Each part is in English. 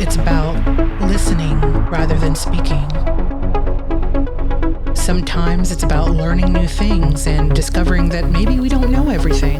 It's about listening rather than speaking. Sometimes it's about learning new things and discovering that maybe we don't know everything.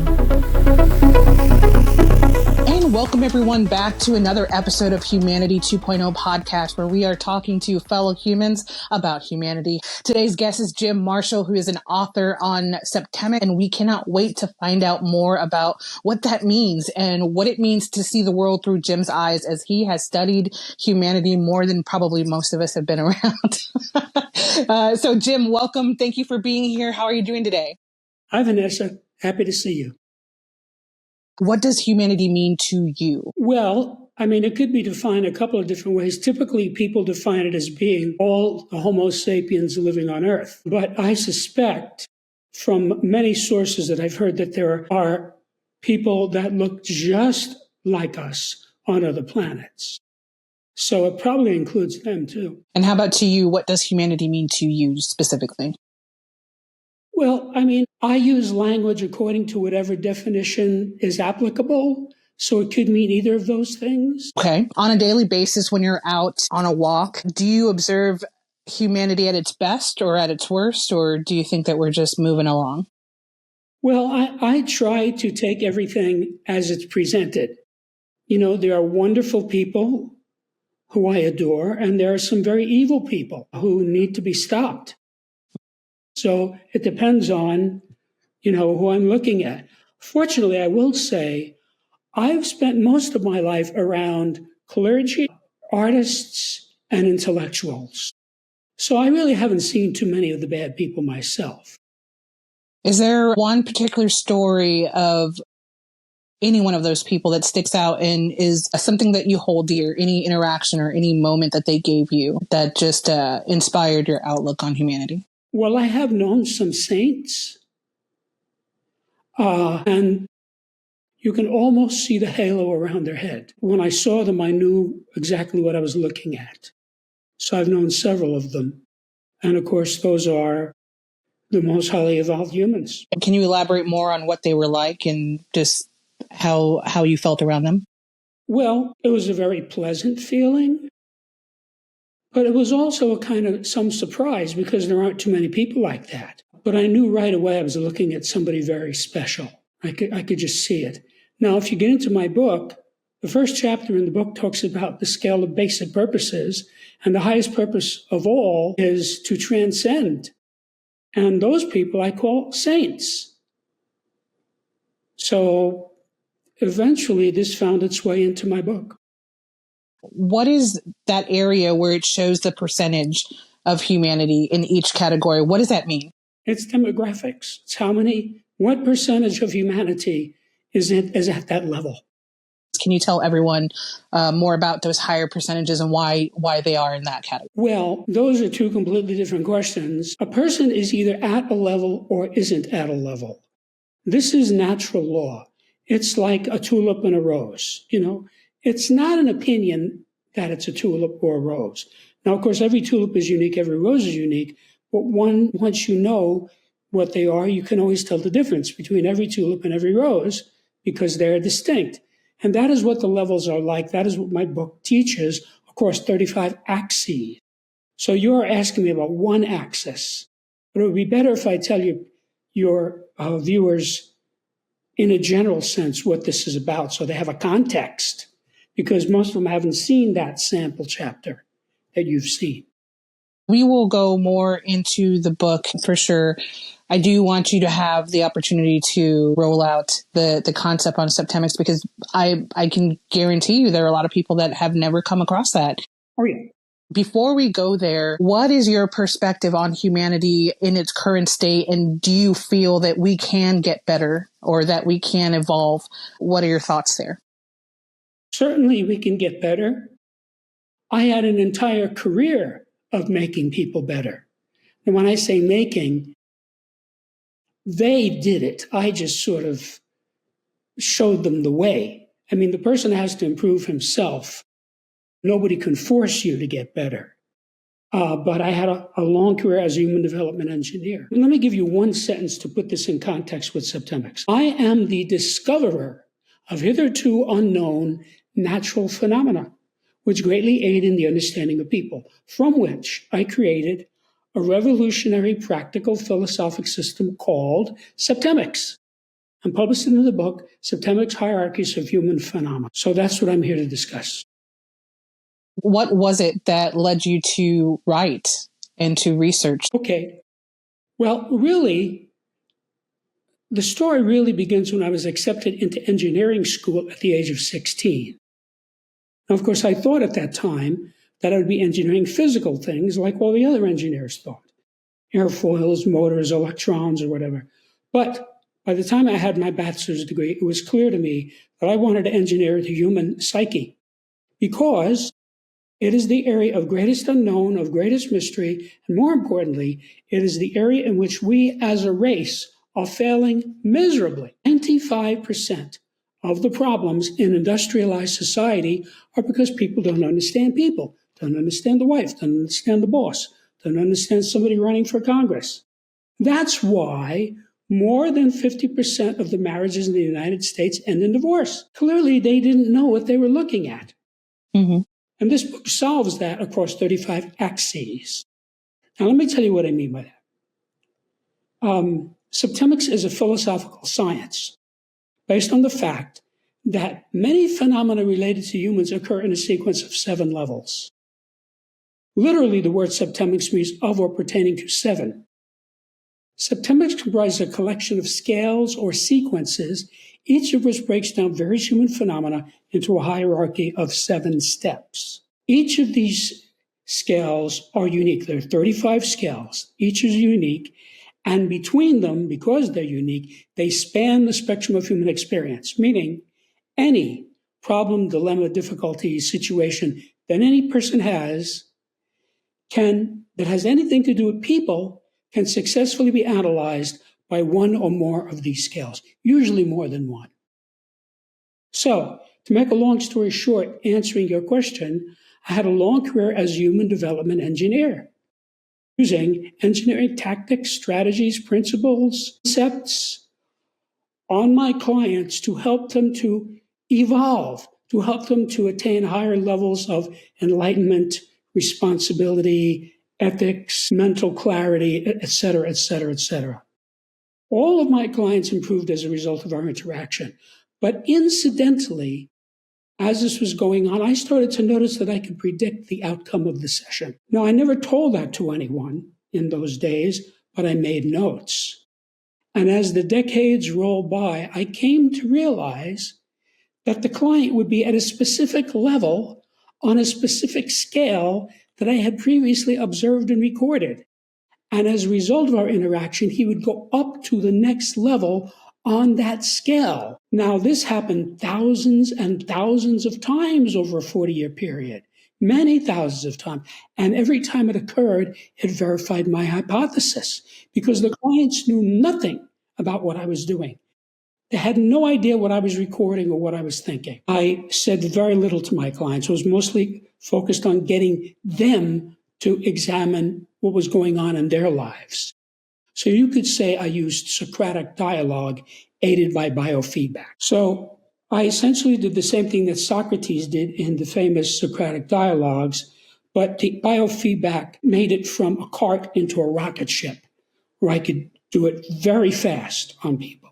And welcome everyone back to another episode of Humanity 2.0 podcast, where we are talking to fellow humans about humanity. Today's guest is Jim Marshall, who is an author on Septimics, and we cannot wait to find out more about what that means and what it means to see the world through Jim's eyes, as he has studied humanity more than probably most of us have been around. So Jim, welcome. Thank you for being here. How are you doing today? Hi, Vanessa. Happy to see you. What does humanity mean to you? Well, it could be defined a couple of different ways. Typically, people define it as being all the Homo sapiens living on Earth. But I suspect from many sources that I've heard that there are people that look just like us on other planets. So it probably includes them too. And how about to you? What does humanity mean to you specifically? Well, I use language according to whatever definition is applicable. So it could mean either of those things. Okay. On a daily basis, when you're out on a walk, do you observe humanity at its best or at its worst? Or do you think that we're just moving along? Well, I try to take everything as it's presented. There are wonderful people who I adore, and there are some very evil people who need to be stopped. So it depends on, who I'm looking at. Fortunately, I will say, I've spent most of my life around clergy, artists, and intellectuals. So I really haven't seen too many of the bad people myself. Is there one particular story of any one of those people that sticks out and is something that you hold dear, any interaction or any moment that they gave you that just inspired your outlook on humanity? Well, I have known some saints, and you can almost see the halo around their head. When I saw them, I knew exactly what I was looking at. So I've known several of them. And of course, those are the most highly evolved humans. Can you elaborate more on what they were like and just how you felt around them? Well, it was a very pleasant feeling. But it was also a kind of some surprise because there aren't too many people like that. But I knew right away I was looking at somebody very special. I could just see it. Now, if you get into my book, the first chapter in the book talks about the scale of basic purposes, and the highest purpose of all is to transcend. And those people I call saints. So eventually this found its way into my book. What is that area where it shows the percentage of humanity in each category? What does that mean? It's demographics. It's what percentage of humanity is at that level. Can you tell everyone more about those higher percentages and why they are in that category? Well, those are two completely different questions. A person is either at a level or isn't at a level. This is natural law. It's like a tulip and a rose, It's not an opinion that it's a tulip or a rose. Now, of course, every tulip is unique, every rose is unique, but once you know what they are, you can always tell the difference between every tulip and every rose because they're distinct. And that is what the levels are like. That is what my book teaches. Of course, 35 axes. So you're asking me about one axis, but it would be better if I tell you, your viewers, in a general sense, what this is about, so they have a context. Because most of them haven't seen that sample chapter that you've seen. We will go more into the book for sure. I do want you to have the opportunity to roll out the concept on Septimics, because I can guarantee you there are a lot of people that have never come across that. Oh, yeah. Before we go there, what is your perspective on humanity in its current state? And do you feel that we can get better or that we can evolve? What are your thoughts there? Certainly we can get better. I had an entire career of making people better. And when I say making, they did it. I just sort of showed them the way. The person has to improve himself. Nobody can force you to get better. But I had a long career as a human development engineer. Let me give you one sentence to put this in context with Septimics. I am the discoverer of hitherto unknown natural phenomena. which greatly aid in the understanding of people, from which I created a revolutionary practical philosophic system called Septimics, and published it in the book, Septimics, Hierarchies of Human Phenomenon. So that's what I'm here to discuss. What was it that led you to write and to research? Okay. Well, really, the story really begins when I was accepted into engineering school at the age of 16. Now, of course, I thought at that time that I would be engineering physical things like all the other engineers thought. Airfoils, motors, electrons, or whatever. But by the time I had my bachelor's degree, it was clear to me that I wanted to engineer the human psyche, because it is the area of greatest unknown, of greatest mystery, and more importantly, it is the area in which we as a race are failing miserably. 95% of the problems in industrialized society are because people don't understand people, don't understand the wife, don't understand the boss, don't understand somebody running for Congress. That's why more than 50% of the marriages in the United States end in divorce. Clearly, they didn't know what they were looking at. Mm-hmm. And this book solves that across 35 axes. Now, let me tell you what I mean by that. Septimics is a philosophical science based on the fact that many phenomena related to humans occur in a sequence of 7 levels. Literally, the word septimics means of or pertaining to 7. Septimics comprises a collection of scales or sequences, each of which breaks down various human phenomena into a hierarchy of 7 steps. Each of these scales are unique. There are 35 scales. Each is unique. And between them, because they're unique, they span the spectrum of human experience, meaning any problem, dilemma, difficulty, situation that any person has that has anything to do with people can successfully be analyzed by one or more of these scales, usually more than one. So, to make a long story short, answering your question, I had a long career as a human development engineer, using engineering tactics, strategies, principles, concepts on my clients to help them to evolve, to help them to attain higher levels of enlightenment, responsibility, ethics, mental clarity, et cetera, et cetera, et cetera. All of my clients improved as a result of our interaction. But incidentally, as this was going on, I started to notice that I could predict the outcome of the session. Now, I never told that to anyone in those days, but I made notes. And as the decades rolled by, I came to realize that the client would be at a specific level on a specific scale that I had previously observed and recorded. And as a result of our interaction, he would go up to the next level on that scale. Now, this happened thousands and thousands of times over a 40-year period, many thousands of times. And every time it occurred, it verified my hypothesis, because the clients knew nothing about what I was doing. They had no idea what I was recording or what I was thinking. I said very little to my clients. I was mostly focused on getting them to examine what was going on in their lives. So you could say I used Socratic dialogue aided by biofeedback. So I essentially did the same thing that Socrates did in the famous Socratic dialogues, but the biofeedback made it from a cart into a rocket ship, where I could do it very fast on people.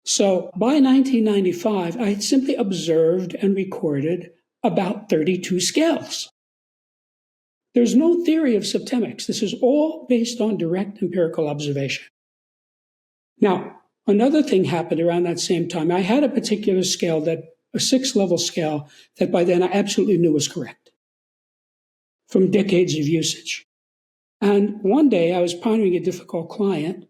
So by 1995, I had simply observed and recorded about 32 scales. There's no theory of septimics. This is all based on direct empirical observation. Now, another thing happened around that same time. I had a particular scale, a 6-level scale, that by then I absolutely knew was correct from decades of usage. And one day I was pondering a difficult client,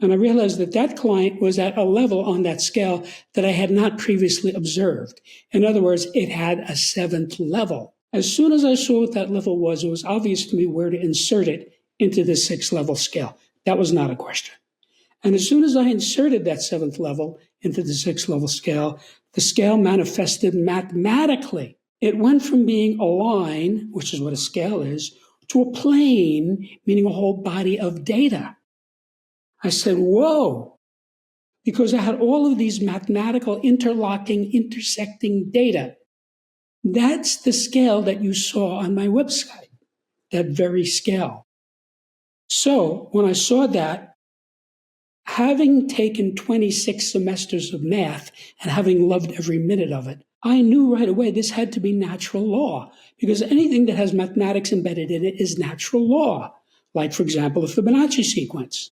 and I realized that that client was at a level on that scale that I had not previously observed. In other words, it had a 7th level. As soon as I saw what that level was, it was obvious to me where to insert it into the 6th-level scale. That was not a question. And as soon as I inserted that 7th level into the 6th-level scale, the scale manifested mathematically. It went from being a line, which is what a scale is, to a plane, meaning a whole body of data. I said, whoa, because I had all of these mathematical interlocking, intersecting data. That's the scale that you saw on my website, that very scale. So when I saw that, having taken 26 semesters of math and having loved every minute of it, I knew right away this had to be natural law, because anything that has mathematics embedded in it is natural law, like, for example, the Fibonacci sequence.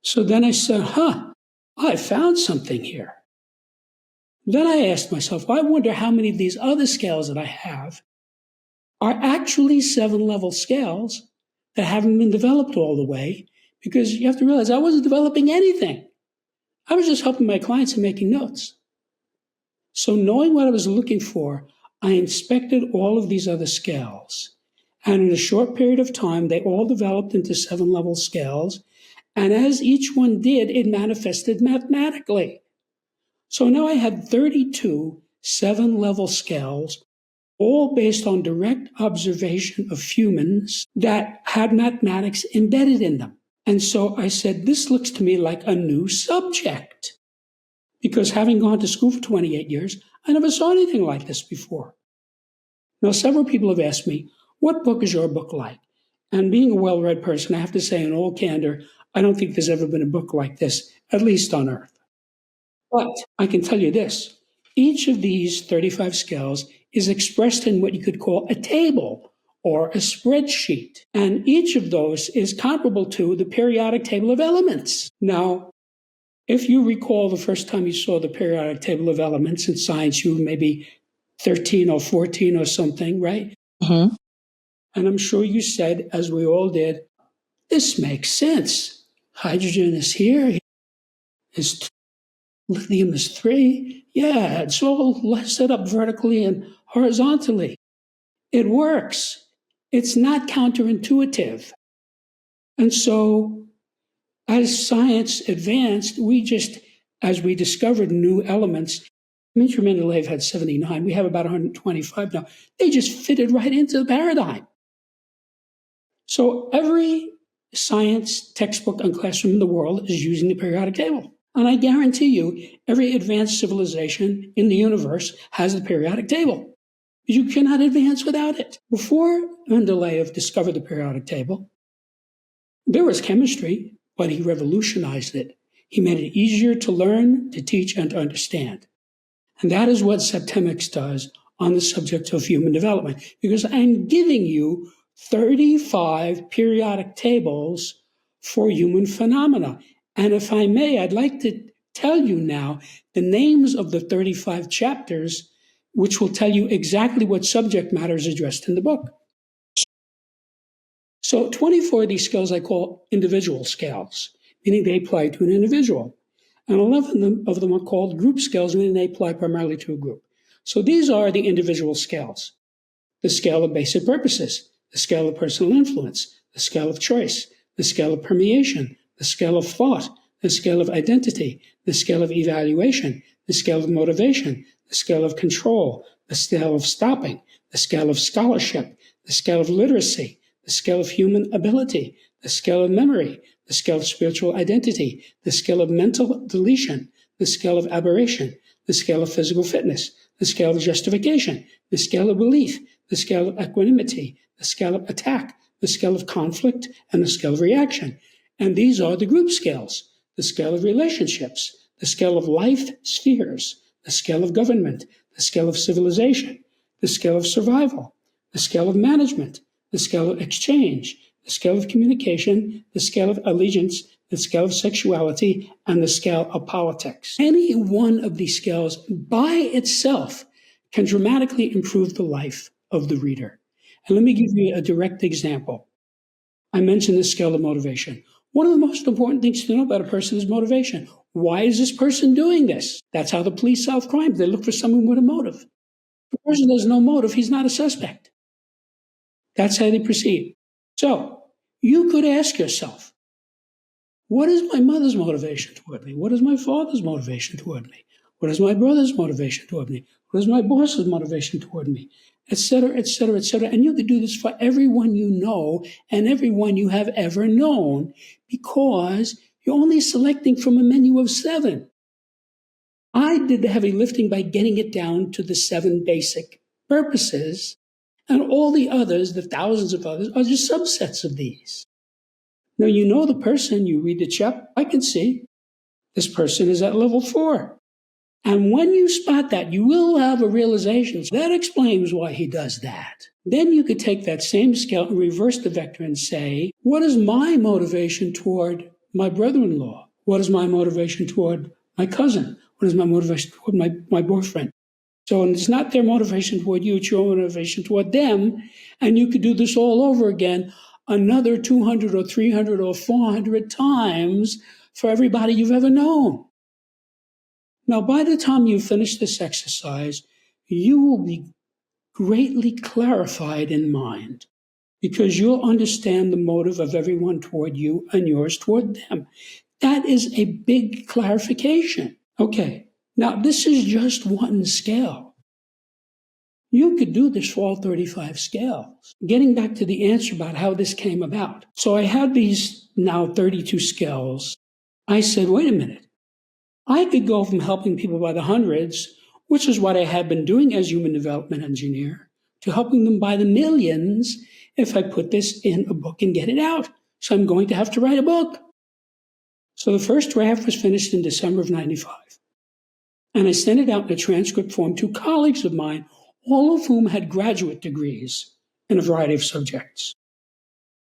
So then I said, I found something here. Then I asked myself, I wonder how many of these other scales that I have are actually 7-level scales that haven't been developed all the way, because you have to realize I wasn't developing anything. I was just helping my clients and making notes. So knowing what I was looking for, I inspected all of these other scales. And in a short period of time, they all developed into 7-level scales. And as each one did, it manifested mathematically. So now I had 32 7-level scales, all based on direct observation of humans that had mathematics embedded in them. And so I said, this looks to me like a new subject. Because having gone to school for 28 years, I never saw anything like this before. Now, several people have asked me, what book is your book like? And being a well-read person, I have to say in all candor, I don't think there's ever been a book like this, at least on Earth. But I can tell you this, each of these 35 scales is expressed in what you could call a table or a spreadsheet. And each of those is comparable to the periodic table of elements. Now, if you recall the first time you saw the periodic table of elements in science, you were maybe 13 or 14 or something, right? Mm-hmm. And I'm sure you said, as we all did, this makes sense. Hydrogen is here, lithium is 3. Yeah, it's all set up vertically and horizontally. It works. It's not counterintuitive. And so as science advanced, as we discovered new elements, Dmitri Mendeleev had 79. We have about 125 now. They just fitted right into the paradigm. So every science textbook and classroom in the world is using the periodic table. And I guarantee you, every advanced civilization in the universe has the periodic table. You cannot advance without it. Before Mendeleev discovered the periodic table, there was chemistry, but he revolutionized it. He made it easier to learn, to teach, and to understand. And that is what Septimics does on the subject of human development, because I'm giving you 35 periodic tables for human phenomena. And if I may, I'd like to tell you now the names of the 35 chapters, which will tell you exactly what subject matter is addressed in the book. So 24 of these scales I call individual scales, meaning they apply to an individual. And 11 of them are called group scales, meaning they apply primarily to a group. So these are the individual scales: the scale of basic purposes, the scale of personal influence, the scale of choice, the scale of permeation, the scale of thought, the scale of identity, the scale of evaluation, the scale of motivation, the scale of control, the scale of stopping, the scale of scholarship, the scale of literacy, the scale of human ability, the scale of memory, the scale of spiritual identity, the scale of mental deletion, the scale of aberration, the scale of physical fitness, the scale of justification, the scale of belief, the scale of equanimity, the scale of attack, the scale of conflict, and the scale of reaction. And these are the group scales: the scale of relationships, the scale of life spheres, the scale of government, the scale of civilization, the scale of survival, the scale of management, the scale of exchange, the scale of communication, the scale of allegiance, the scale of sexuality, and the scale of politics. Any one of these scales by itself can dramatically improve the life of the reader. And let me give you a direct example. I mentioned the scale of motivation. One of the most important things to know about a person is motivation. Why is this person doing this? That's how the police solve crime. They look for someone with a motive. If a person has no motive, he's not a suspect. That's how they proceed. So you could ask yourself, what is my mother's motivation toward me? What is my father's motivation toward me? What is my brother's motivation toward me? What is my boss's motivation toward me? Etc., etc., etc. And you could do this for everyone you know and everyone you have ever known, because you're only selecting from a menu of 7. I did the heavy lifting by getting it down to the 7 basic purposes, and all the others, the thousands of others, are just subsets of these. Now, you know the person, you read the chapter, I can see this person is at level 4. And when you spot that, you will have a realization. That explains why he does that. Then you could take that same scale and reverse the vector and say, what is my motivation toward my brother-in-law? What is my motivation toward my cousin? What is my motivation toward my boyfriend? So it's not their motivation toward you, it's your motivation toward them. And you could do this all over again another 200 or 300 or 400 times for everybody you've ever known. Now, by the time you finish this exercise, you will be greatly clarified in mind because you'll understand the motive of everyone toward you and yours toward them. That is a big clarification. Okay, now this is just one scale. You could do this for all 35 scales. Getting back to the answer about how this came about. So I had these now 32 scales. I said, wait a minute. I could go from helping people by the hundreds, which is what I had been doing as human development engineer, to helping them by the millions if I put this in a book and get it out. So I'm going to have to write a book. So the first draft was finished in December of 95. And I sent it out in a transcript form to colleagues of mine, all of whom had graduate degrees in a variety of subjects.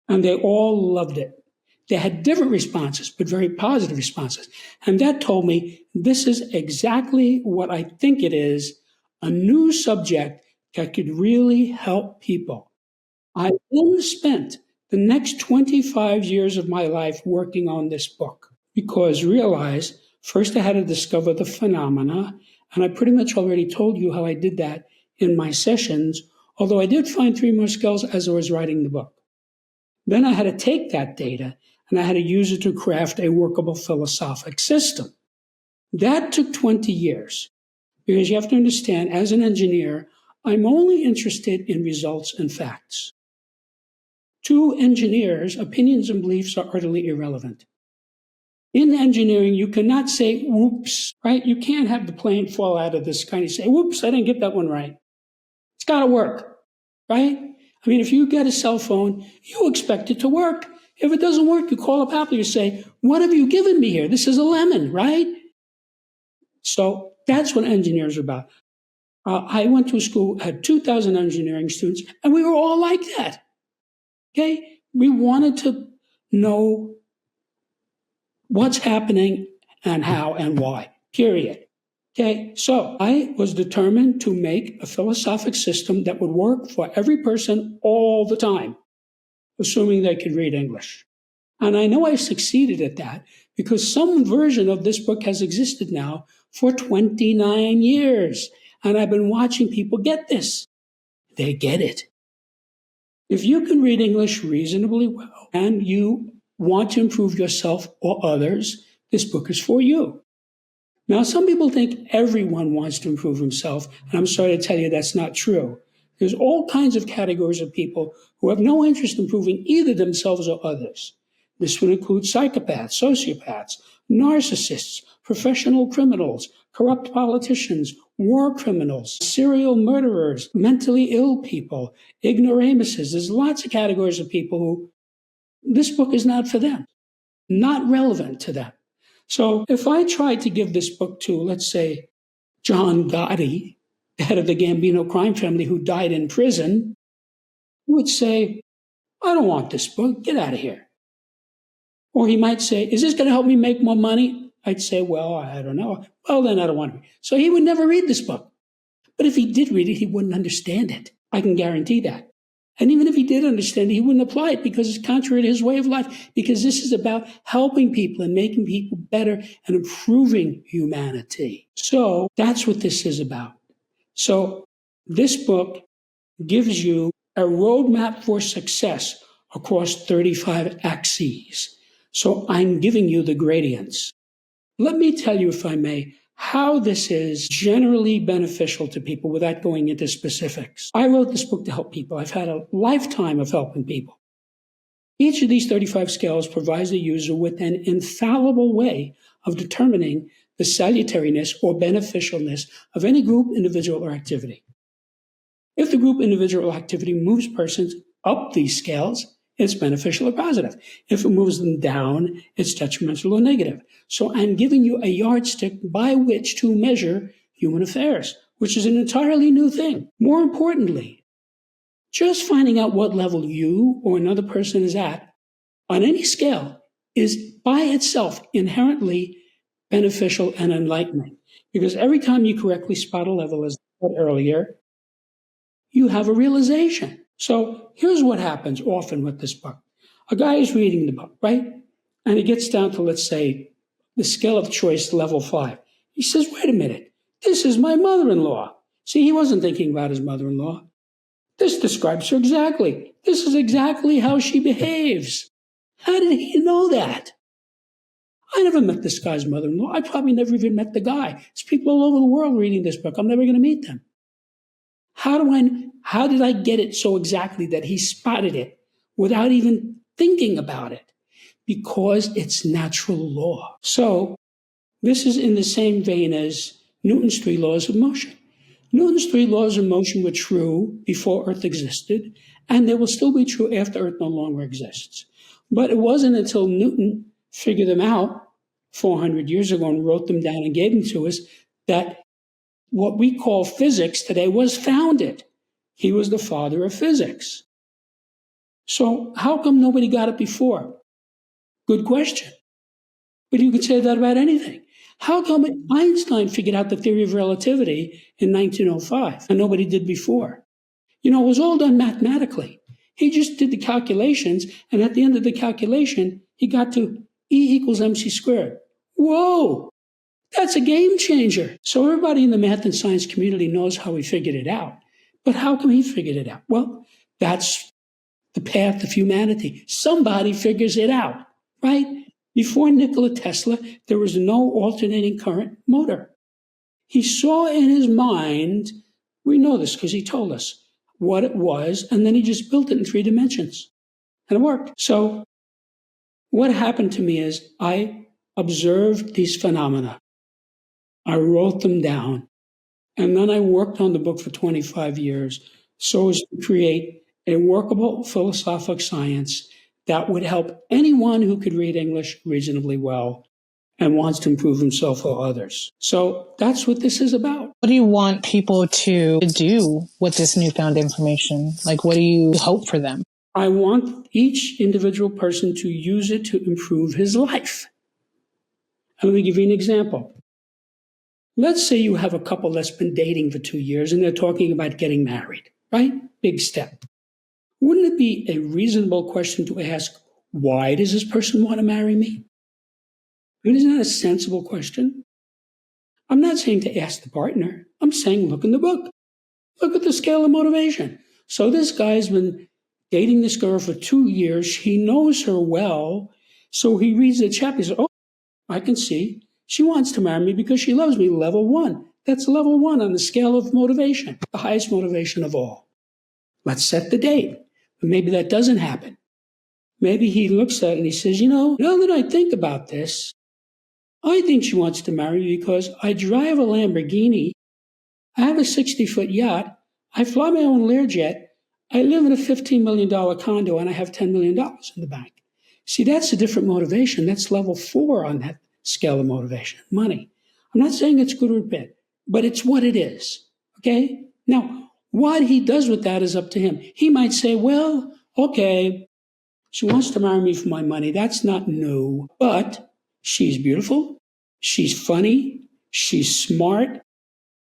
And they all loved it. They had different responses, but very positive responses. And that told me this is exactly what I think it is, a new subject that could really help people. I then spent the next 25 years of my life working on this book because realize first I had to discover the phenomena, and I pretty much already told you how I did that in my sessions, although I did find 3 more skills as I was writing the book. Then I had to take that data and I had to use it to craft a workable philosophic system. That took 20 years because you have to understand, as an engineer, I'm only interested in results and facts. To engineers, opinions and beliefs are utterly irrelevant. In engineering, you cannot say, whoops, right? You can't have the plane fall out of the sky and say, whoops, I didn't get that one right. It's got to work, right? I mean, if you get a cell phone, you expect it to work. If it doesn't work, you call up Apple, you say, what have you given me here? This is a lemon, right? So that's what engineers are about. I went to a school, had 2,000 engineering students, and we were all like that. Okay? We wanted to know what's happening and how and why, period. Okay? So I was determined to make a philosophic system that would work for every person all the time, assuming they could read English. And I know I succeeded at that because some version of this book has existed now for 29 years. And I've been watching people get this. They get it. If you can read English reasonably well and you want to improve yourself or others, this book is for you. Now, some people think everyone wants to improve himself, and I'm sorry to tell you that's not true. There's all kinds of categories of people who have no interest in improving either themselves or others. This would include psychopaths, sociopaths, narcissists, professional criminals, corrupt politicians, war criminals, serial murderers, mentally ill people, ignoramuses. There's lots of categories of people who this book is not for them, not relevant to them. So if I tried to give this book to, let's say, John Gotti, the head of the Gambino crime family who died in prison, would say, I don't want this book, get out of here. Or he might say, is this going to help me make more money? I'd say, well, I don't know. Well, then I don't want to. So he would never read this book. But if he did read it, he wouldn't understand it. I can guarantee that. And even if he did understand it, he wouldn't apply it because it's contrary to his way of life, because this is about helping people and making people better and improving humanity. So that's what this is about. So this book gives you a roadmap for success across 35 axes. So I'm giving you the gradients. Let me tell you, if I may, how this is generally beneficial to people without going into specifics. I wrote this book to help people. I've had a lifetime of helping people. Each of these 35 scales provides the user with an infallible way of determining the salutariness or beneficialness of any group, individual, or activity. If the group individual activity moves persons up these scales, it's beneficial or positive. If it moves them down, it's detrimental or negative. So I'm giving you a yardstick by which to measure human affairs, which is an entirely new thing. More importantly, just finding out what level you or another person is at on any scale is by itself inherently beneficial and enlightening. Because every time you correctly spot a level, as I said earlier, you have a realization. So here's what happens often with this book. A guy is reading the book, right? And he gets down to, let's say, the scale of choice, level 5. He says, wait a minute, this is my mother-in-law. See, he wasn't thinking about his mother-in-law. This describes her exactly. This is exactly how she behaves. How did he know that? I never met this guy's mother-in-law. I probably never even met the guy. There's people all over the world reading this book. I'm never going to meet them. How did I get it so exactly that he spotted it without even thinking about it? Because it's natural law. So this is in the same vein as Newton's 3 laws of motion. Newton's 3 laws of motion were true before Earth existed, and they will still be true after Earth no longer exists. But it wasn't until Newton figured them out 400 years ago and wrote them down and gave them to us that what we call physics today was founded. He was the father of physics. So how come nobody got it before? Good question. But you could say that about anything. How come Einstein figured out the theory of relativity in 1905 and nobody did before? It was all done mathematically. He just did the calculations, and at the end of the calculation, he got to E equals mc squared. Whoa! That's a game changer. So everybody in the math and science community knows how he figured it out. But how come he figured it out? Well, that's the path of humanity. Somebody figures it out, right? Before Nikola Tesla, there was no alternating current motor. He saw in his mind, we know this because he told us what it was, and then he just built it in 3 dimensions. And it worked. So what happened to me is I observed these phenomena. I wrote them down. And then I worked on the book for 25 years so as to create a workable philosophic science that would help anyone who could read English reasonably well and wants to improve himself or others. So that's what this is about. What do you want people to do with this newfound information? Like, what do you hope for them? I want each individual person to use it to improve his life. And let me give you an example. Let's say you have a couple that's been dating for 2 years and they're talking about getting married, right? Big step. Wouldn't it be a reasonable question to ask, why does this person want to marry me? I mean, isn't that a sensible question? I'm not saying to ask the partner. I'm saying look in the book. Look at the scale of motivation. So this guy's been dating this girl for 2 years. He knows her well. So he reads the chapter. He says, oh, I can see. She wants to marry me because she loves me. Level 1. That's level 1 on the scale of motivation, the highest motivation of all. Let's set the date. But maybe that doesn't happen. Maybe he looks at it and he says, now that I think about this, I think she wants to marry me because I drive a Lamborghini, I have a 60-foot yacht, I fly my own Learjet, I live in a $15 million condo, and I have $10 million in the bank. See, that's a different motivation. That's level 4 on that scale of motivation, money. I'm not saying it's good or bad, but it's what it is, okay? Now, what he does with that is up to him. He might say, well, okay, she wants to marry me for my money. That's not new, but she's beautiful, she's funny, she's smart,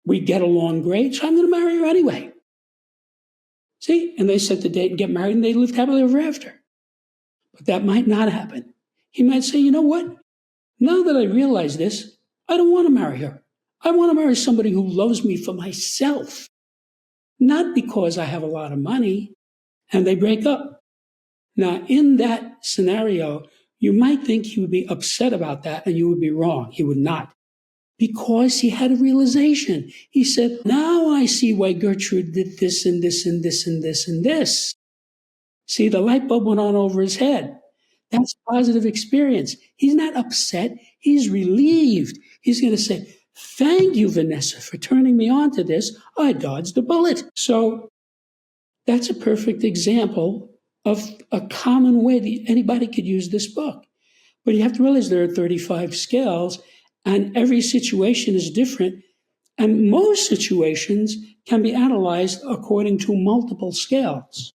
we get along great, so I'm going to marry her anyway. See? And they set the date and get married, and they lived happily ever after. But that might not happen. He might say, you know what? Now that I realize this, I don't want to marry her. I want to marry somebody who loves me for myself, not because I have a lot of money, and they break up. Now, in that scenario, you might think he would be upset about that, and you would be wrong. He would not. Because he had a realization. He said, now I see why Gertrude did this and this and this and this and this. See, the light bulb went on over his head. That's a positive experience. He's not upset. He's relieved. He's going to say, thank you, Vanessa, for turning me on to this. I dodged a bullet. So That's a perfect example of a common way that anybody could use this book. But you have to realize there are 35 scales, and every situation is different. And most situations can be analyzed according to multiple scales.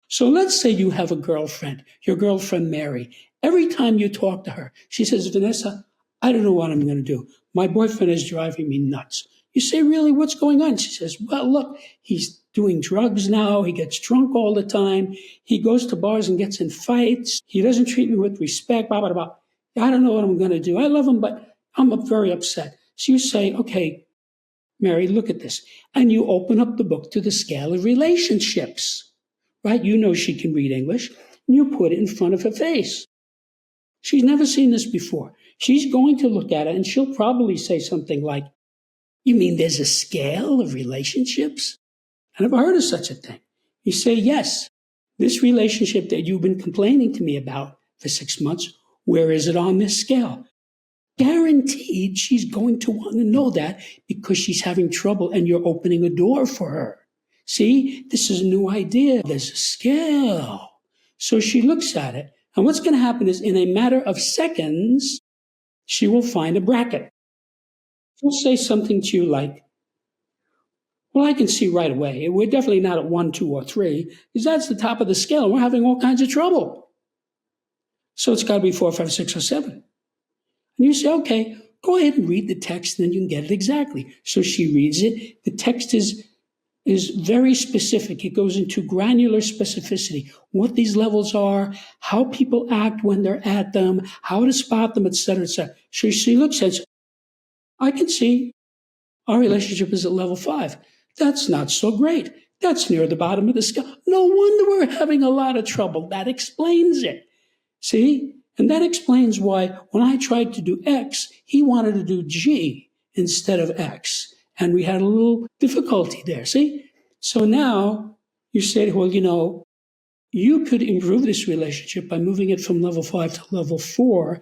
So let's say you have a girlfriend, your girlfriend Mary. Every time you talk to her, she says, Vanessa, I don't know what I'm going to do. My boyfriend is driving me nuts. You say, really, what's going on? She says, well, look, he's doing drugs now. He gets drunk all the time. He goes to bars and gets in fights. He doesn't treat me with respect, blah, blah, blah. I don't know what I'm going to do. I love him, but I'm very upset. So you say, okay, Mary, look at this. And you open up the book to the scale of relationships, right? You know she can read English, and you put it in front of her face. She's never seen this before. She's going to look at it, and she'll probably say something like, you mean there's a scale of relationships? I never heard of such a thing. You say, yes, this relationship that you've been complaining to me about for 6 months, where is it on this scale? Guaranteed she's going to want to know that because she's having trouble and you're opening a door for her. See, this is a new idea. There's a scale. So she looks at it. And what's going to happen is in a matter of seconds, she will find a bracket. She'll say something to you like, well, I can see right away. We're definitely not at 1, 2, or 3, because that's the top of the scale. We're having all kinds of trouble. So it's got to be 4, 5, 6, or 7. And you say, okay, go ahead and read the text, and then you can get it exactly. So she reads it. The text is very specific. It goes into granular specificity, what these levels are, how people act when they're at them, how to spot them, etc., etc. So she looks at it. I can see our relationship is at level 5. That's not so great. That's near the bottom of the scale. No wonder we're having a lot of trouble. That explains it. See? And that explains why when I tried to do X, he wanted to do G instead of X. And we had a little difficulty there. See? So now you say, well, you could improve this relationship by moving it from level 5 to level 4.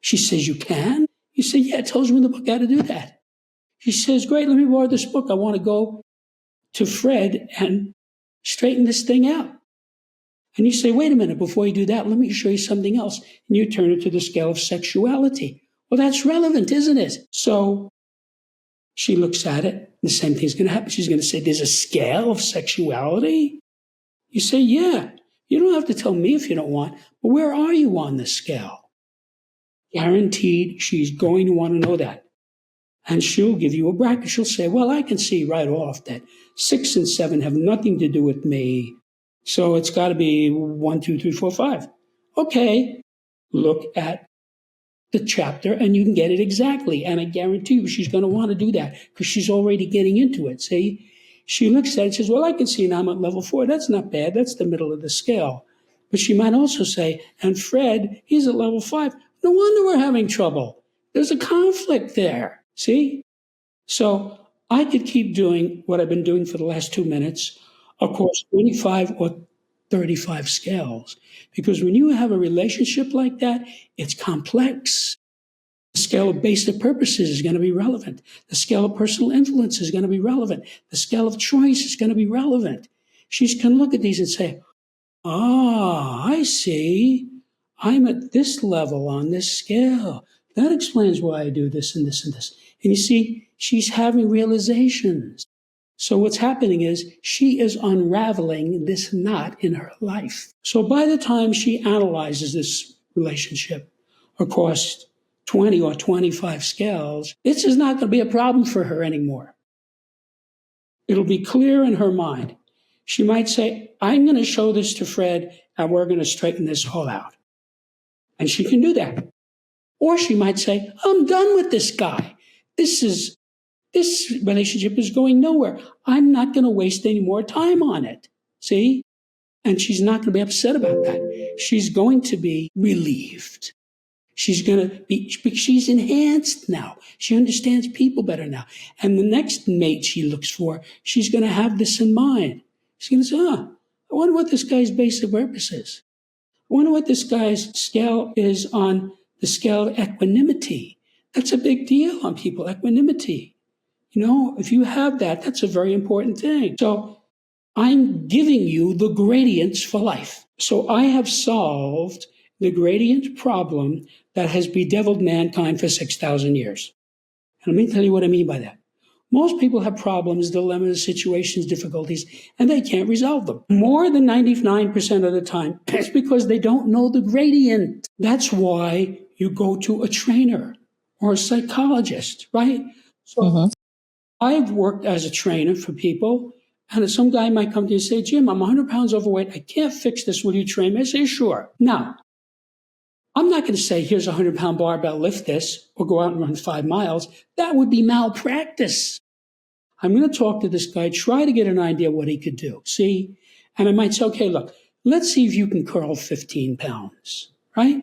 She says, you can? You say, yeah, it tells me in the book how to do that. She says, great, let me borrow this book. I want to go to Fred and straighten this thing out. And you say, wait a minute, before you do that, let me show you something else. And you turn it to the scale of sexuality. Well, that's relevant, isn't it? So she looks at it. The same thing's going to happen. She's going to say, there's a scale of sexuality? You say, yeah. You don't have to tell me if you don't want, but where are you on the scale? Guaranteed she's going to want to know that. And she'll give you a bracket. She'll say, well, I can see right off that 6 and 7 have nothing to do with me. So it's got to be 1, 2, 3, 4, 5. Okay, look at the chapter and you can get it exactly. And I guarantee you she's going to want to do that because she's already getting into it. See, she looks at it and says, well, I can see now I'm at level 4. That's not bad. That's the middle of the scale. But she might also say, and Fred, he's at level 5. No wonder we're having trouble. There's a conflict there. See? So I could keep doing what I've been doing for the last 2 minutes, of course, 25 or 35 scales. Because when you have a relationship like that, it's complex. The scale of basic purposes is going to be relevant. The scale of personal influence is going to be relevant. The scale of choice is going to be relevant. She can look at these and say, I see. I'm at this level on this scale. That explains why I do this and this and this. And you see, she's having realizations. So what's happening is she is unraveling this knot in her life. So by the time she analyzes this relationship across 20 or 25 scales, this is not going to be a problem for her anymore. It'll be clear in her mind. She might say, I'm going to show this to Fred and we're going to straighten this all out. And she can do that. Or she might say, I'm done with this guy. This relationship is going nowhere. I'm not going to waste any more time on it. See? And she's not going to be upset about that. She's going to be relieved. She's enhanced now. She understands people better now. And the next mate she looks for, she's going to have this in mind. She's going to say, I wonder what this guy's basic purpose is. I wonder what this guy's scale is on the scale of equanimity. That's a big deal on people, equanimity. If you have that, that's a very important thing. So I'm giving you the gradients for life. So I have solved the gradient problem that has bedeviled mankind for 6,000 years. And let me tell you what I mean by that. Most people have problems, dilemmas, situations, difficulties, and they can't resolve them. More than 99% of the time, it's because they don't know the gradient. That's why you go to a trainer or a psychologist, right? So I've worked as a trainer for people, and some guy might come to you and say, Jim, I'm 100 pounds overweight. I can't fix this. Will you train me? I say, sure. Now, I'm not going to say, here's a 100-pound barbell, lift this, or go out and run 5 miles. That would be malpractice. I'm going to talk to this guy, try to get an idea what he could do. See? And I might say, okay, look, let's see if you can curl 15 pounds, right?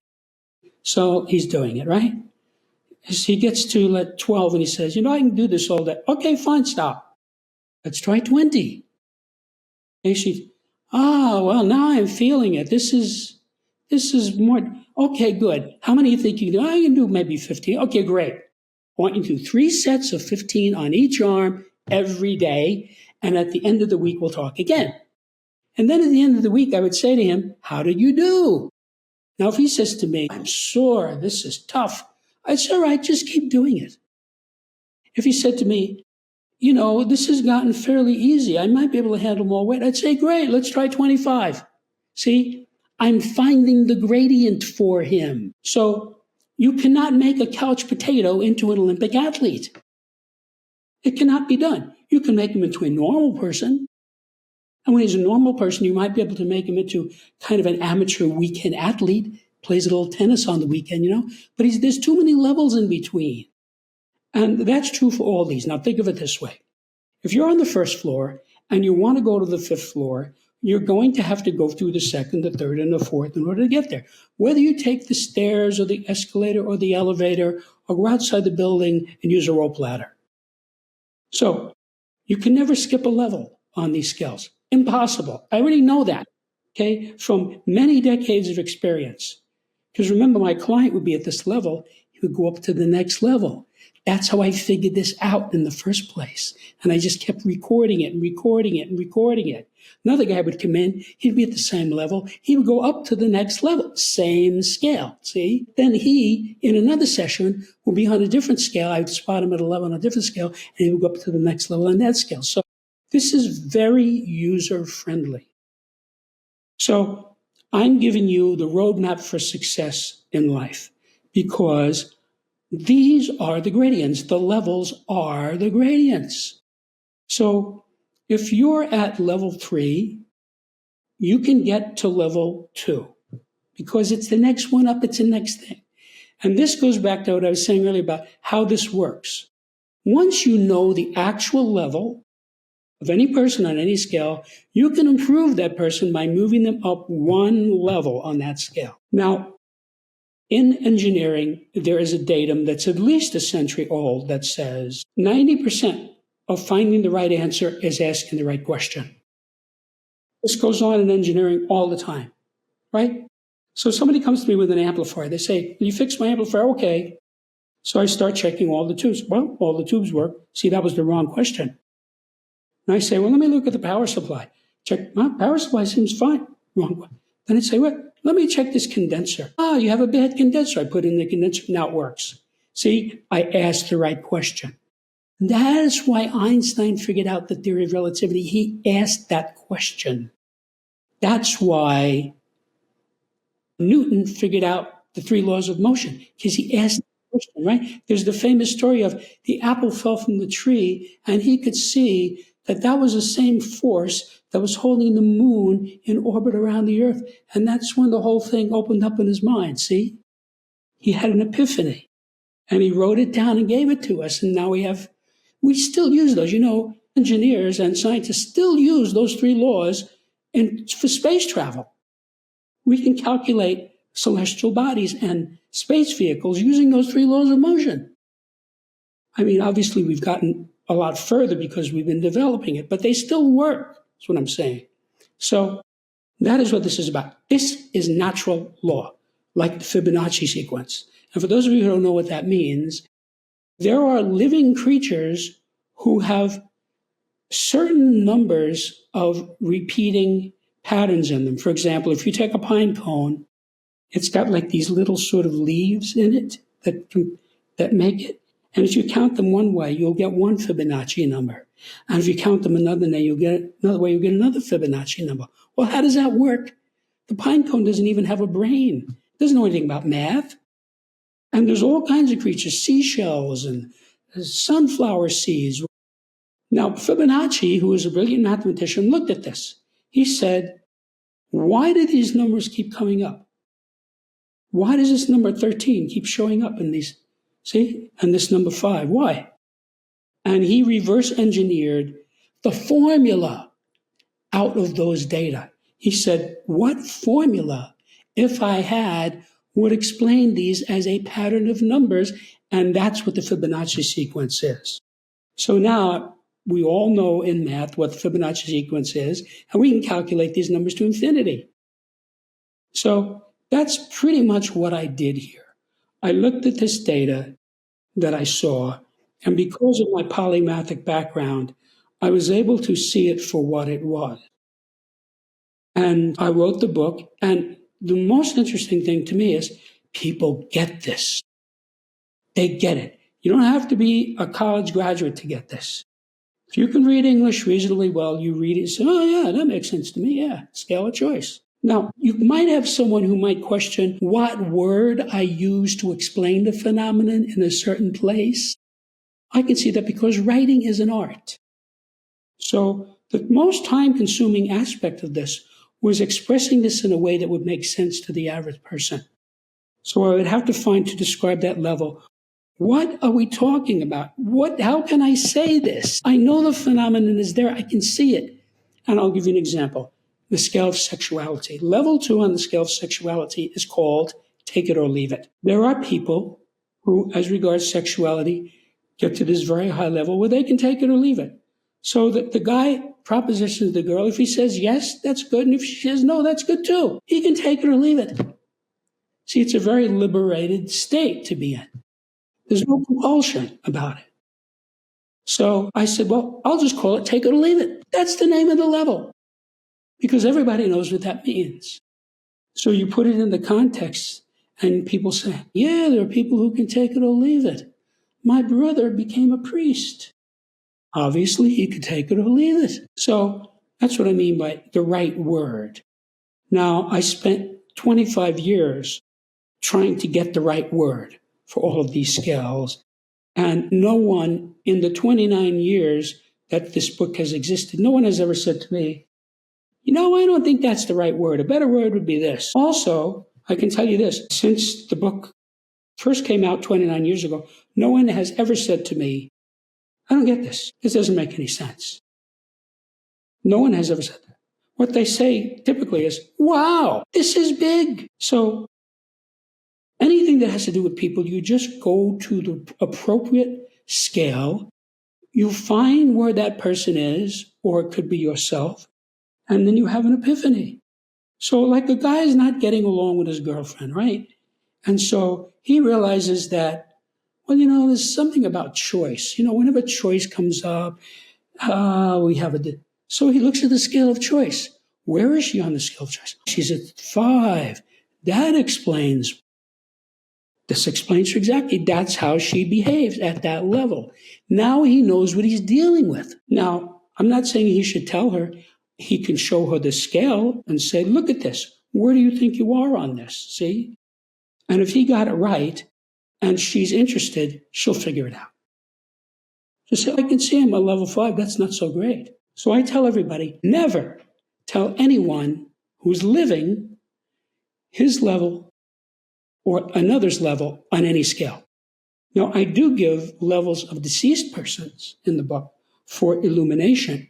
So he's doing it, right? As he gets to 12 and he says, I can do this all day. Okay, fine, stop. Let's try 20. And she, well, now I'm feeling it. This is more, okay, good. How many do you think you can do? I can do maybe 15. Okay, great. I want you to do 3 sets of 15 on each arm every day. And at the end of the week, we'll talk again. And then at the end of the week, I would say to him, how did you do? Now, if he says to me, I'm sore, this is tough, I'd say, all right, just keep doing it. If he said to me, this has gotten fairly easy, I might be able to handle more weight, I'd say, great, let's try 25. See, I'm finding the gradient for him. So you cannot make a couch potato into an Olympic athlete. It cannot be done. You can make him into a normal person. And when he's a normal person, you might be able to make him into kind of an amateur weekend athlete, plays a little tennis on the weekend, But there's too many levels in between. And that's true for all these. Now think of it this way. If you're on the first floor and you want to go to the 5th floor, you're going to have to go through the 2nd, the 3rd, and the 4th in order to get there. Whether you take the stairs or the escalator or the elevator or go outside the building and use a rope ladder. So you can never skip a level on these scales. Impossible. I already know that, okay, from many decades of experience. Because remember, my client would be at this level. He would go up to the next level. That's how I figured this out in the first place. And I just kept recording it and recording it and recording it. Another guy would come in. He'd be at the same level. He would go up to the next level. Same scale, see? Then he, in another session, would be on a different scale. I would spot him at a level on a different scale, and he would go up to the next level on that scale. So this is very user-friendly. So I'm giving you the roadmap for success in life because these are the gradients. The levels are the gradients. So if you're at level 3, you can get to level 2 because it's the next one up, it's the next thing. And this goes back to what I was saying earlier about how this works. Once you know the actual level of any person on any scale, you can improve that person by moving them up one level on that scale. Now, in engineering, there is a datum that's at least a century old that says 90% of finding the right answer is asking the right question. This goes on in engineering all the time, right? So somebody comes to me with an amplifier. They say, "Will you fix my amplifier?" Okay. So I start checking all the tubes. Well, all the tubes work. See, that was the wrong question. And I say, well, let me look at the power supply. Check, my power supply seems fine. Wrong one. Then I say, well, let me check this condenser. You have a bad condenser. I put in the condenser. Now it works. See, I asked the right question. That is why Einstein figured out the theory of relativity. He asked that question. That's why Newton figured out the 3 laws of motion, because he asked the question, right? There's the famous story of the apple fell from the tree, and he could see that was the same force that was holding the moon in orbit around the earth. And that's when the whole thing opened up in his mind, see? He had an epiphany, and he wrote it down and gave it to us. And now we still use those. Engineers and scientists still use those 3 laws for space travel. We can calculate celestial bodies and space vehicles using those 3 laws of motion. I mean, obviously, we've gotten a lot further because we've been developing it, but they still work. That's what I'm saying. So that is what this is about. This is natural law, like the Fibonacci sequence. And for those of you who don't know what that means, there are living creatures who have certain numbers of repeating patterns in them. For example, if you take a pine cone, it's got like these little sort of leaves in it that make it. And if you count them one way, you'll get one Fibonacci number. And if you count them another way, you'll get another Fibonacci number. Well, how does that work? The pine cone doesn't even have a brain. It doesn't know anything about math. And there's all kinds of creatures, seashells and sunflower seeds. Now, Fibonacci, who was a brilliant mathematician, looked at this. He said, why do these numbers keep coming up? Why does this number 13 keep showing up in these? See? And this number 5. Why? And he reverse engineered the formula out of those data. He said, what formula, if I had, would explain these as a pattern of numbers? And that's what the Fibonacci sequence is. So now we all know in math what the Fibonacci sequence is, and we can calculate these numbers to infinity. So that's pretty much what I did here. I looked at this data that I saw, and because of my polymathic background, I was able to see it for what it was. And I wrote the book, and the most interesting thing to me is people get this. They get it. You don't have to be a college graduate to get this. If you can read English reasonably well, you read it and say, oh yeah, that makes sense to me, yeah, scale of choice. Now, you might have someone who might question what word I use to explain the phenomenon in a certain place. I can see that because writing is an art. So the most time-consuming aspect of this was expressing this in a way that would make sense to the average person. So I would have to find to describe that level. What are we talking about? How can I say this? I know the phenomenon is there. I can see it. And I'll give you an example. The scale of sexuality. Level 2 on the scale of sexuality is called take it or leave it. There are people who, as regards sexuality, get to this very high level where they can take it or leave it. So that the guy propositions the girl. If he says yes, that's good. And if she says no, that's good too. He can take it or leave it. See, it's a very liberated state to be in. There's no compulsion about it. So I said, well, I'll just call it take it or leave it. That's the name of the level. Because everybody knows what that means. So you put it in the context and people say, yeah, there are people who can take it or leave it. My brother became a priest. Obviously, he could take it or leave it. So that's what I mean by the right word. Now, I spent 25 years trying to get the right word for all of these scales. And no one in the 29 years that this book has existed, no one has ever said to me, I don't think that's the right word. A better word would be this. Also, I can tell you this, since the book first came out 29 years ago, no one has ever said to me, I don't get this. This doesn't make any sense. No one has ever said that. What they say typically is, wow, this is big. So anything that has to do with people, you just go to the appropriate scale. You find where that person is, or it could be yourself, and then you have an epiphany. So like a guy is not getting along with his girlfriend, right? And so he realizes that, there's something about choice. Whenever choice comes up, we have so he looks at the scale of choice. Where is she on the scale of choice? She's at 5. This explains exactly. That's how she behaves at that level. Now he knows what he's dealing with. Now, I'm not saying he should tell her. He can show her the scale and say, look at this. Where do you think you are on this? See? And if he got it right and she's interested, she'll figure it out. Just say, I can see him at level 5. That's not so great. So I tell everybody, never tell anyone who's living his level or another's level on any scale. Now, I do give levels of deceased persons in the book for illumination.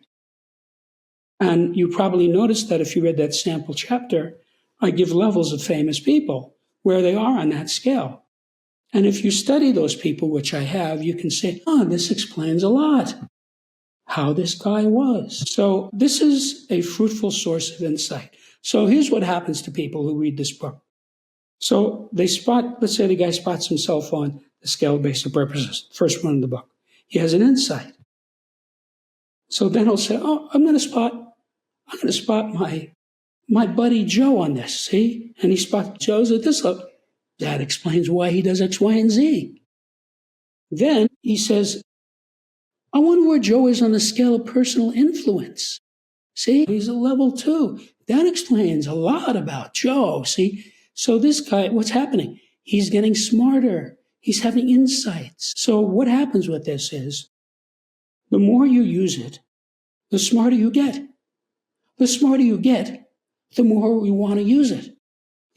And you probably noticed that if you read that sample chapter, I give levels of famous people where they are on that scale. And if you study those people, which I have, you can say, this explains a lot how this guy was. So this is a fruitful source of insight. So here's what happens to people who read this book. So let's say the guy spots himself on the scale of basic purposes, first one in the book. He has an insight. So then he'll say, oh, I'm going to spot my buddy Joe on this, see? And he spots Joe's at this level. That explains why he does X, Y, and Z. Then he says, I wonder where Joe is on the scale of personal influence. See, he's a level 2. That explains a lot about Joe, see? So this guy, what's happening? He's getting smarter. He's having insights. So what happens with this is, the more you use it, the smarter you get. The smarter you get, the more you want to use it.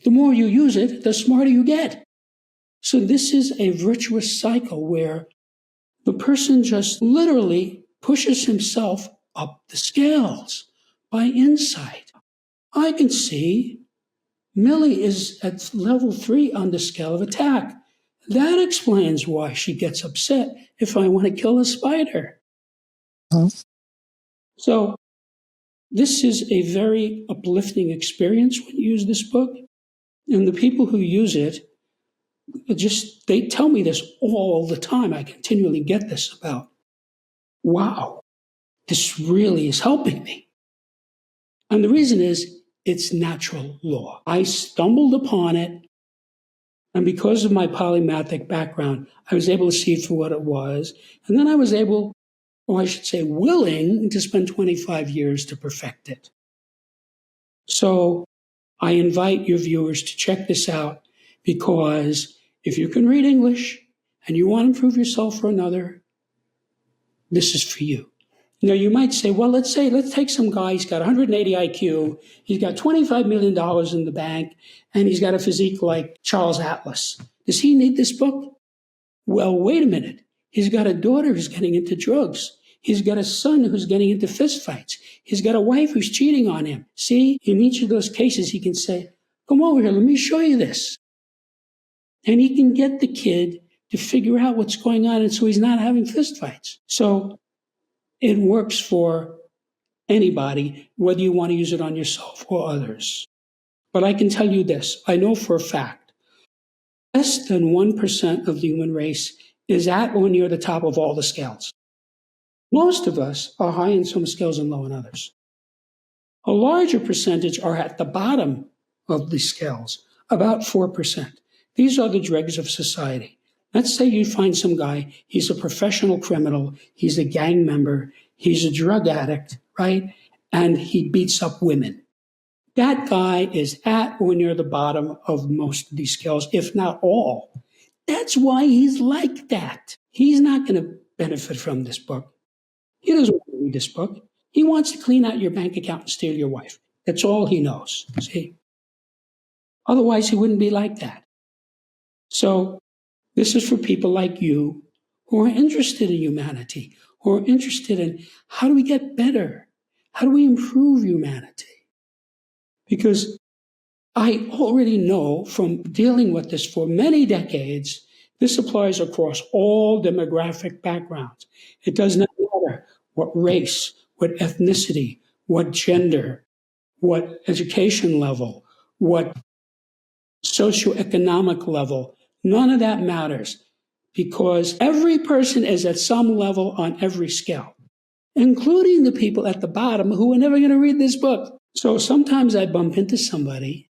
The more you use it, the smarter you get. So this is a virtuous cycle where the person just literally pushes himself up the scales by insight. I can see Millie is at level 3 on the scale of attack. That explains why she gets upset if I want to kill a spider. So this is a very uplifting experience when you use this book. And the people who use it, they tell me this all the time. I continually get this about, wow, this really is helping me. And the reason is, it's natural law. I stumbled upon it, and because of my polymathic background, I was able to see it for what it was. And then I was able, or I should say willing, to spend 25 years to perfect it. So I invite your viewers to check this out, because if you can read English and you want to improve yourself for another, this is for you. Now, you might say, well, let's take some guy, he's got 180 IQ, he's got $25 million in the bank, and he's got a physique like Charles Atlas. Does he need this book? Well, wait a minute. He's got a daughter who's getting into drugs. He's got a son who's getting into fistfights. He's got a wife who's cheating on him. See, in each of those cases, he can say, come over here, let me show you this. And he can get the kid to figure out what's going on, and so he's not having fistfights. So it works for anybody, whether you want to use it on yourself or others. But I can tell you this, I know for a fact, less than 1% of the human race is at or near the top of all the scales. Most of us are high in some scales and low in others. A larger percentage are at the bottom of the scales, about 4%. These are the dregs of society. Let's say you find some guy, he's a professional criminal, he's a gang member, he's a drug addict, right? And he beats up women. That guy is at or near the bottom of most of these scales, if not all. That's why he's like that. He's not going to benefit from this book. He doesn't want to read this book. He wants to clean out your bank account and steal your wife. That's all he knows, see? Otherwise, he wouldn't be like that. So this is for people like you who are interested in humanity, who are interested in how do we get better? How do we improve humanity? Because I already know from dealing with this for many decades, this applies across all demographic backgrounds. It does not matter what race, what ethnicity, what gender, what education level, what socioeconomic level. None of that matters, because every person is at some level on every scale, including the people at the bottom who are never going to read this book. So sometimes I bump into somebody,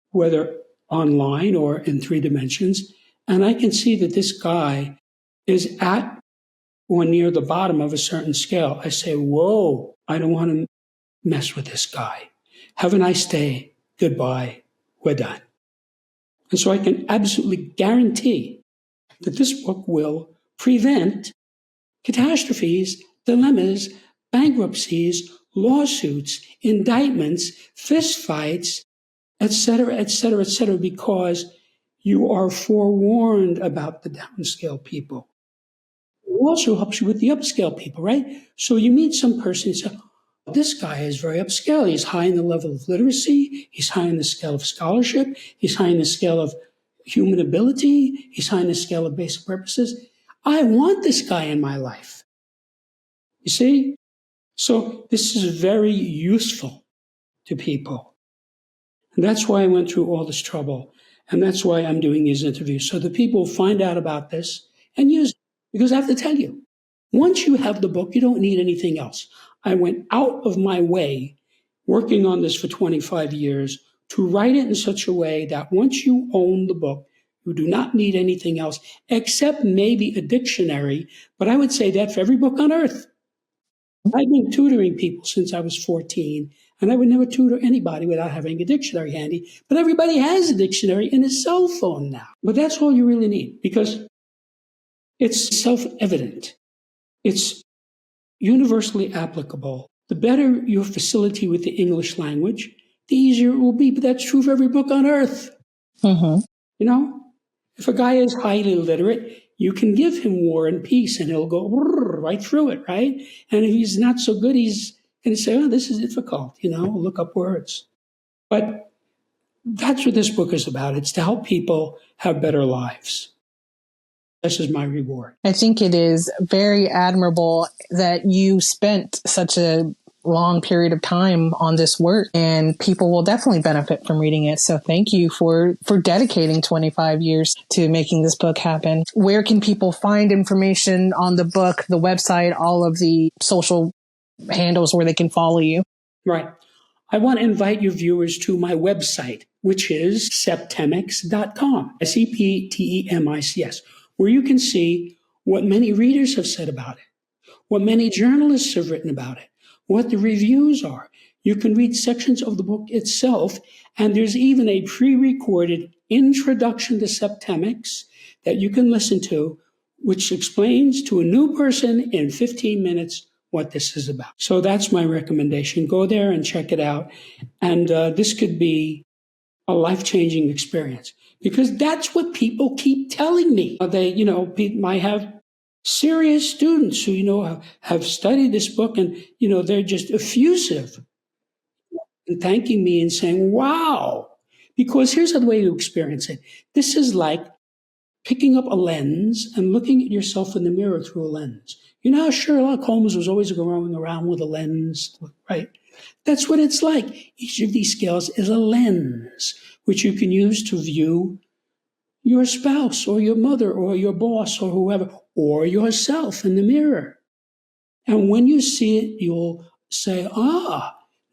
whether online or in 3 dimensions, and I can see that this guy is at or near the bottom of a certain scale. I say, whoa, I don't want to mess with this guy. Have a nice day. Goodbye. We're done. And so I can absolutely guarantee that this book will prevent catastrophes, dilemmas, bankruptcies, lawsuits, indictments, fistfights, etc., etc., etc., because you are forewarned about the downscale people. It also helps you with the upscale people, right? So you meet some person and say, oh, this guy is very upscale. He's high in the level of literacy. He's high in the scale of scholarship. He's high in the scale of human ability. He's high in the scale of basic purposes. I want this guy in my life. You see? So this is very useful to people. And that's why I went through all this trouble. And that's why I'm doing these interviews, so that people find out about this and use it. Because I have to tell you, Once you have the book, you don't need anything else. I went out of my way, working on this for 25 years, to write it in such a way that once you own the book, you do not need anything else, except maybe a dictionary. But I would say that for every book on earth. I've been tutoring people since I was 14, and I would never tutor anybody without having a dictionary handy. But everybody has a dictionary in his cell phone now. But that's all you really need, because it's self-evident. It's universally applicable. The better your facility with the English language, the easier it will be. But that's true for every book on earth. Mm-hmm. You know, if a guy is highly literate, you can give him War and Peace and he'll go right through it, right? And if he's not so good, he's going to say, oh, this is difficult, look up words. But that's what this book is about. It's to help people have better lives. This is my reward. I think it is very admirable that you spent such a long period of time on this work, and people will definitely benefit from reading it. So thank you for dedicating 25 years to making this book happen. Where can people find information on the book, the website, all of the social handles where they can follow you? Right. I want to invite your viewers to my website, which is septimics.com, septemics, where you can see what many readers have said about it, what many journalists have written about it, what the reviews are. You can read sections of the book itself, and there's even a pre-recorded introduction to Septimics that you can listen to, which explains to a new person in 15 minutes what this is about. So that's my recommendation. Go there and check it out. And this could be a life-changing experience, because that's what people keep telling me. I have serious students who, have studied this book, and, they're just effusive and thanking me and saying, wow, because here's the way you experience it. This is like picking up a lens and looking at yourself in the mirror through a lens. You know how Sherlock Holmes was always going around with a lens, right? That's what it's like. Each of these scales is a lens, which you can use to view your spouse or your mother or your boss or whoever, or yourself in the mirror. And when you see it, you'll say,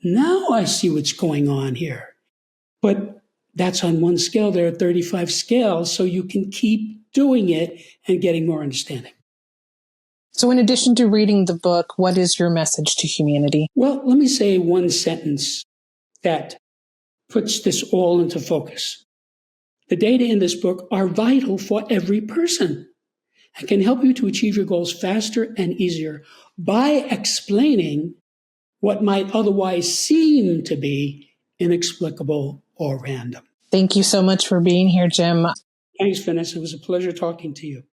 now I see what's going on here. But that's on one scale. There are 35 scales, so you can keep doing it and getting more understanding. So in addition to reading the book, what is your message to humanity? Well, let me say one sentence that puts this all into focus. The data in this book are vital for every person and can help you to achieve your goals faster and easier by explaining what might otherwise seem to be inexplicable or random. Thank you so much for being here, Jim. Thanks, Vanessa. It was a pleasure talking to you.